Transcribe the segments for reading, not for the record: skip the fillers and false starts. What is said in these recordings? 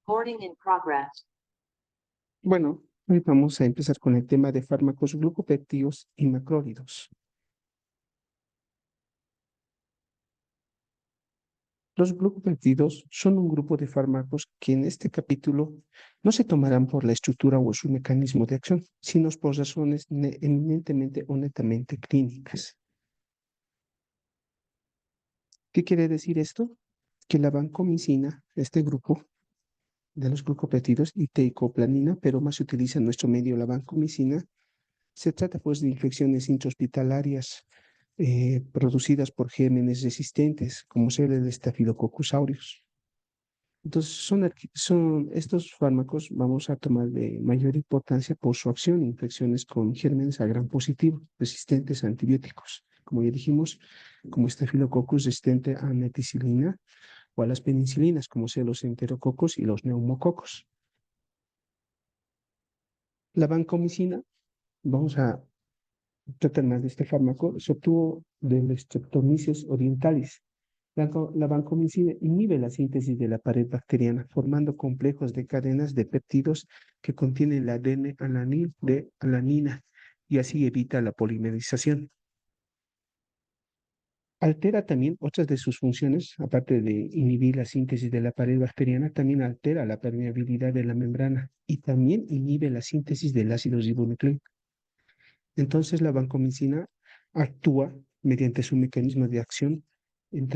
Recording in progress. Bueno, hoy vamos a empezar con el tema de fármacos glucopéptidos y macrólidos. Los glucopéptidos son un grupo de fármacos que en este capítulo no se tomarán por la estructura o su mecanismo de acción, sino por razones eminentemente o netamente clínicas. ¿Qué quiere decir esto? Que la vancomicina, este grupo de los glucopéptidos, y teicoplanin, pero más se utiliza en nuestro medio la vancomicina, se trata pues de infecciones intrahospitalarias producidas por gérmenes resistentes, como ser el Staphylococcus aureus. Entonces, son estos fármacos vamos a tomar de mayor importancia por su acción en infecciones con gérmenes a gram positivo, resistentes a antibióticos. Como ya dijimos, como Staphylococcus resistente a meticilina o a las penicilinas, como ser los enterococos y los neumococos. La vancomicina, vamos a tratar más de este fármaco, se obtuvo del Streptomyces orientalis. La vancomicina inhibe la síntesis de la pared bacteriana, formando complejos de cadenas de péptidos que contienen la ADN-alanil de alanina y así evita la polimerización. Altera también otras de sus funciones, aparte de inhibir la síntesis de la pared bacteriana, también altera la permeabilidad de la membrana y también inhibe la síntesis del ácido ribonucleico. Entonces la vancomicina actúa mediante su mecanismo de acción en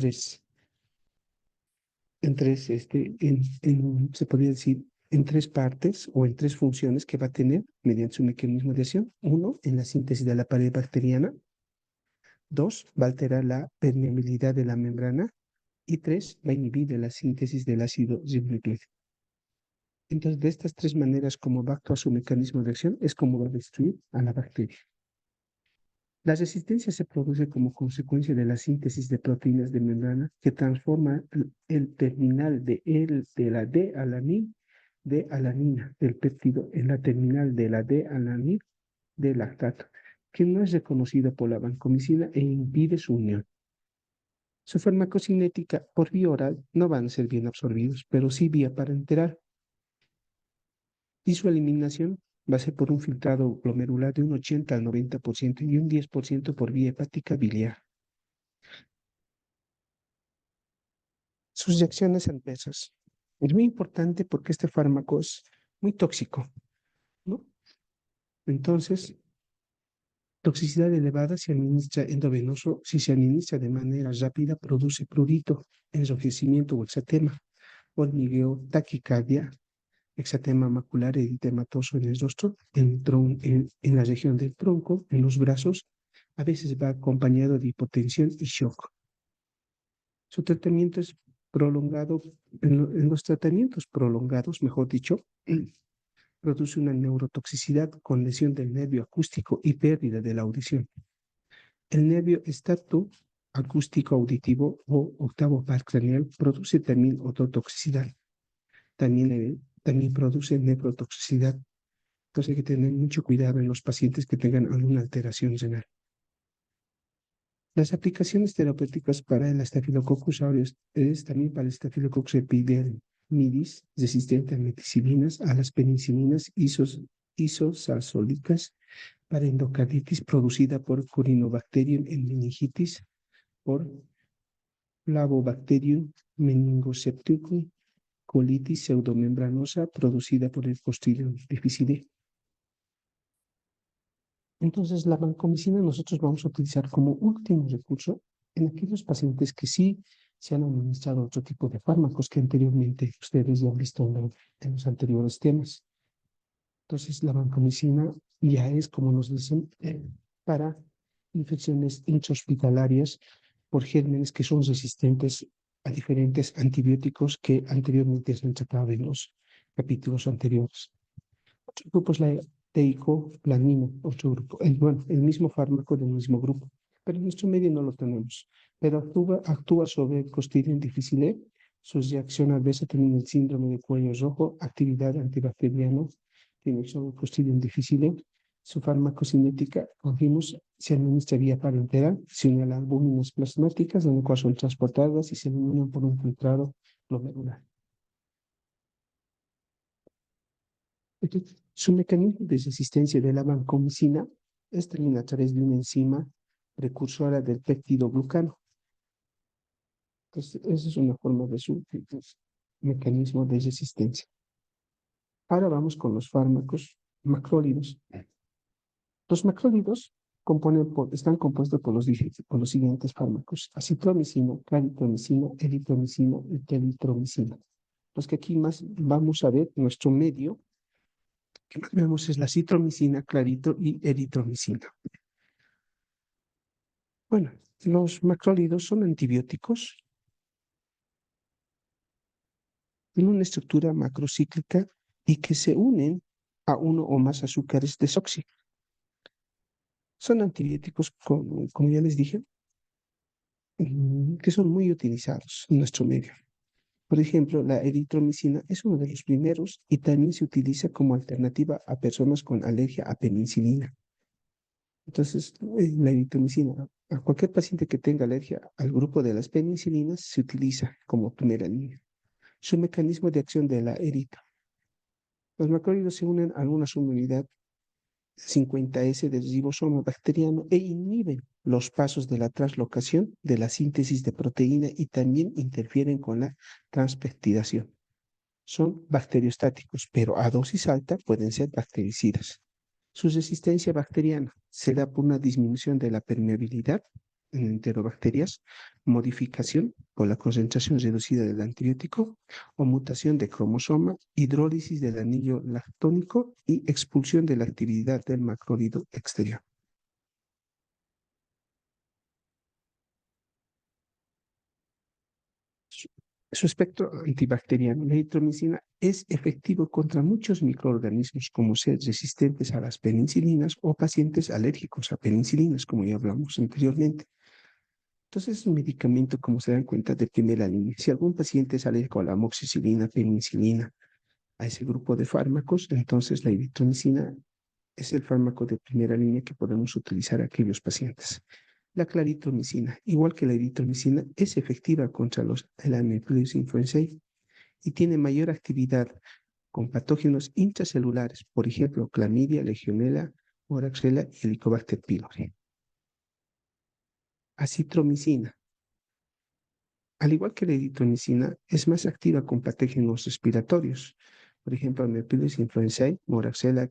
se podría decir, en tres partes o en tres funciones que va a tener mediante su mecanismo de acción. Uno, en la síntesis de la pared bacteriana. Dos, va a alterar la permeabilidad de la membrana. Y tres, va a inhibir la síntesis del ácido ribonucleico. Entonces, de estas tres maneras como va a actuar su mecanismo de acción, es como va a destruir a la bacteria. La resistencia se produce como consecuencia de la síntesis de proteínas de membrana que transforma el terminal de la D-alanina del péptido en la terminal de la D-alanina del lactato, que no es reconocida por la vancomicina e impide su unión. Su farmacocinética por vía oral no van a ser bien absorbidos, pero sí vía parenteral. Y su eliminación va a ser por un filtrado glomerular de un 80 al 90% y un 10% por vía hepática biliar. Sus reacciones adversas. Es muy importante porque este fármaco es muy tóxico, ¿no? Entonces, toxicidad elevada se administra endovenoso. Si se administra de manera rápida, produce prurito, enrojecimiento o exantema, hormigueo, taquicardia, exantema macular eritematoso en el rostro, en la región del tronco, en los brazos. A veces va acompañado de hipotensión y shock. Su tratamiento es prolongado, en los tratamientos prolongados, mejor dicho, produce una neurotoxicidad con lesión del nervio acústico y pérdida de la audición. El nervio estato acústico auditivo o octavo par craneal produce también ototoxicidad. También produce neurotoxicidad. Entonces hay que tener mucho cuidado en los pacientes que tengan alguna alteración renal. Las aplicaciones terapéuticas para el Staphylococcus aureus es también para el Staphylococcus epidermidis, resistente a meticilinas, a las penicilinas isosalzólicas, para endocarditis producida por Corynebacterium en meningitis, por Flavobacterium meningosepticum, colitis pseudomembranosa producida por el Clostridium difficile. Entonces, la vancomicina nosotros vamos a utilizar como último recurso en aquellos pacientes que sí se han administrado otro tipo de fármacos que anteriormente ustedes ya han visto en los anteriores temas. Entonces, la vancomicina ya es, como nos dicen, para infecciones intrahospitalarias por gérmenes que son resistentes a diferentes antibióticos que anteriormente se han tratado en los capítulos anteriores. Otro grupo es la teicoplanin, otro grupo. Bueno, el mismo fármaco del mismo grupo, pero en nuestro medio no lo tenemos. Pero actúa sobre el Clostridium difficile. Su reacción adversa tiene el síndrome de cuello rojo, actividad antibacteriana, tiene sobre el Clostridium difficile. Su farmacocinética, cogimos, se administra vía parenteral, se une a las albúminas plasmáticas, donde cual son transportadas y se eliminan por un filtrado glomerular. Su mecanismo de resistencia de la vancomicina es también a través de una enzima precursora del péptido glucano. Entonces, esa es una forma de su mecanismo de resistencia. Ahora vamos con los fármacos macrólidos. Los macrólidos están compuestos por los siguientes fármacos: acitromicina, claritromicina, eritromicina y telitromicina. Los que aquí más vamos a ver, nuestro medio que más vemos es la citromicina, clarito y eritromicina. Bueno, los macrólidos son antibióticos en una estructura macrocíclica y que se unen a uno o más azúcares desoxi. Son antibióticos, como ya les dije, que son muy utilizados en nuestro medio. Por ejemplo, la eritromicina es uno de los primeros y también se utiliza como alternativa a personas con alergia a penicilina. Entonces, la eritromicina, a cualquier paciente que tenga alergia al grupo de las penicilinas, se utiliza como primera línea. Su mecanismo de acción de la eritra. Los macrólidos se unen a una subunidad 50S del ribosoma bacteriano e inhiben los pasos de la translocación de la síntesis de proteína y también interfieren con la transpeptidación. Son bacteriostáticos, pero a dosis alta pueden ser bactericidas. Su resistencia bacteriana se da por una disminución de la permeabilidad en enterobacterias, modificación por la concentración reducida del antibiótico o mutación de cromosoma, hidrólisis del anillo lactónico y expulsión de la actividad del macrólido exterior. Su espectro antibacteriano, la eritromicina, es efectivo contra muchos microorganismos, como ser resistentes a las penicilinas o pacientes alérgicos a penicilinas, como ya hablamos anteriormente. Entonces, es un medicamento, como se dan cuenta, de primera línea. Si algún paciente es alérgico a la amoxicilina, penicilina, a ese grupo de fármacos, entonces la eritromicina es el fármaco de primera línea que podemos utilizar a aquellos pacientes. La claritromicina, igual que la eritromicina, es efectiva contra el Amebius influenzae y tiene mayor actividad con patógenos intracelulares, por ejemplo, clamidia, legionela, moraxella y helicobacter pylori. Acitromicina, al igual que la eritromicina, es más activa con patógenos respiratorios, por ejemplo, Amebius influenzae, moraxella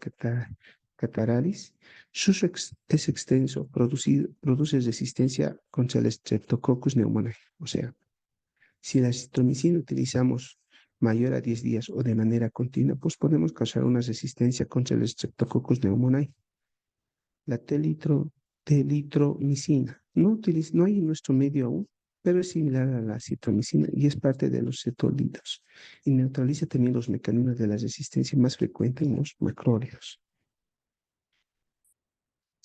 catararis. Su uso es extenso, produce resistencia contra el Streptococcus pneumoniae. O sea, si la acitromicina utilizamos mayor a 10 días o de manera continua, pues podemos causar una resistencia contra el Streptococcus pneumoniae. La telitromicina no hay en nuestro medio aún, pero es similar a la citromicina y es parte de los cetolitos y neutraliza también los mecanismos de la resistencia más frecuente en los macrólidos.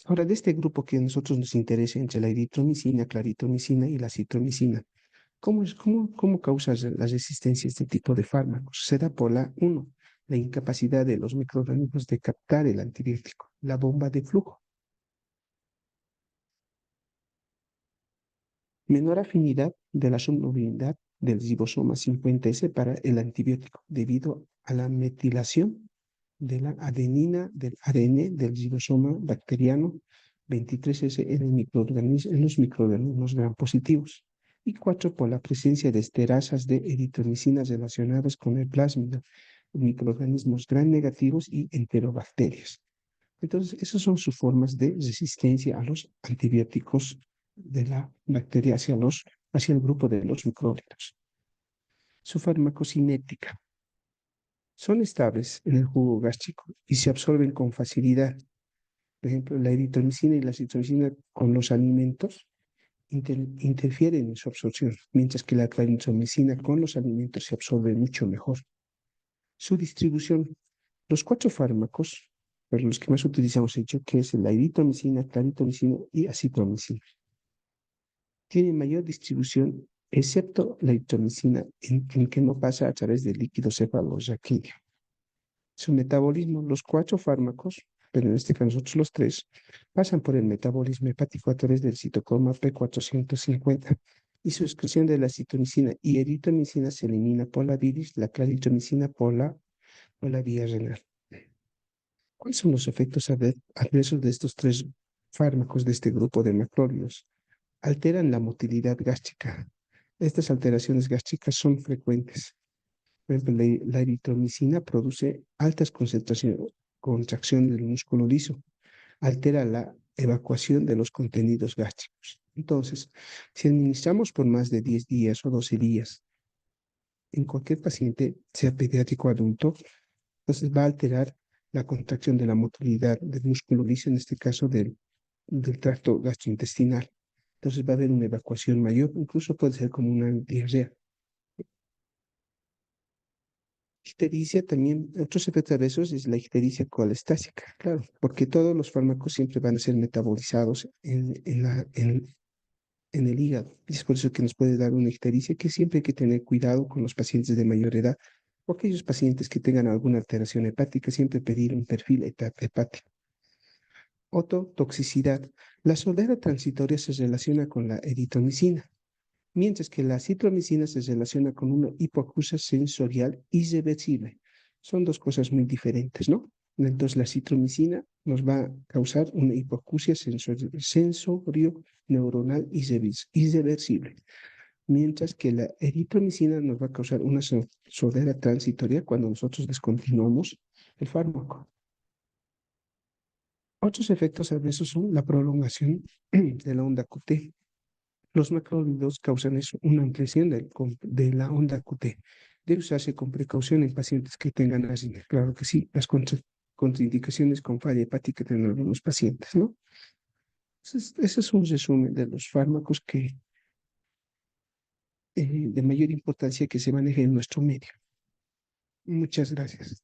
Ahora, de este grupo que a nosotros nos interesa entre la eritromicina, claritromicina y la citromicina, ¿cómo causa la resistencia a este tipo de fármacos? Se da por la incapacidad de los microorganismos de captar el antibiótico, la bomba de flujo. Menor afinidad de la subunidad del ribosoma 50S para el antibiótico debido a la metilación de la adenina del ADN del ribosoma bacteriano 23S en los microorganismos gram positivos. Y 4, por la presencia de esterasas de eritromicinas relacionadas con el plásmido, microorganismos gram negativos y enterobacterias. Entonces, esas son sus formas de resistencia a los antibióticos de la bacteria hacia el grupo de los micrólidos. Su farmacocinética. Son estables en el jugo gástrico y se absorben con facilidad. Por ejemplo, la eritromicina y la citromicina con los alimentos interfieren en su absorción, mientras que la claritromicina con los alimentos se absorbe mucho mejor. Su distribución. Los 4 fármacos, pero los que más utilizamos, hecho, que es la eritromicina, claritromicina y acitromicina, tienen mayor distribución, excepto la eritromicina, en que no pasa a través del líquido cefalorraquídeo. Su metabolismo, los 4 fármacos, pero en este caso nosotros los 3, pasan por el metabolismo hepático a través del citocromo P450 y su excreción de la citromicina y eritromicina se elimina por la bilis, la claritromicina por la vía renal. ¿Cuáles son los efectos adversos de estos tres fármacos de este grupo de macrólidos? Alteran la motilidad gástrica. Estas alteraciones gástricas son frecuentes. Por ejemplo, la eritromicina produce altas concentraciones, contracción del músculo liso, altera la evacuación de los contenidos gástricos. Entonces, si administramos por más de 10 días o 12 días en cualquier paciente, sea pediátrico o adulto, entonces va a alterar la contracción de la motilidad del músculo liso, en este caso del tracto gastrointestinal. Entonces va a haber una evacuación mayor, incluso puede ser como una diarrea. Ictericia también, otros efectos adversos es la ictericia colestásica, claro, porque todos los fármacos siempre van a ser metabolizados en el hígado. Y es por eso que nos puede dar una ictericia que siempre hay que tener cuidado con los pacientes de mayor edad o aquellos pacientes que tengan alguna alteración hepática, siempre pedir un perfil hepático. Ototoxicidad. La sordera transitoria se relaciona con la eritromicina, mientras que la citromicina se relaciona con una hipoacusia sensorial irreversible. Son dos cosas muy diferentes, ¿no? Entonces, la citromicina nos va a causar una hipoacusia sensorio-neuronal irreversible, mientras que la eritromicina nos va a causar una sordera transitoria cuando nosotros descontinuamos el fármaco. Otros efectos adversos son la prolongación de la onda QT. Los macrólidos causan eso, una ampliación de la onda QT. Debe usarse con precaución en pacientes que tengan asma. Claro que sí, las contraindicaciones con falla hepática en algunos pacientes, ¿no? Ese es un resumen de los fármacos de mayor importancia que se manejan en nuestro medio. Muchas gracias.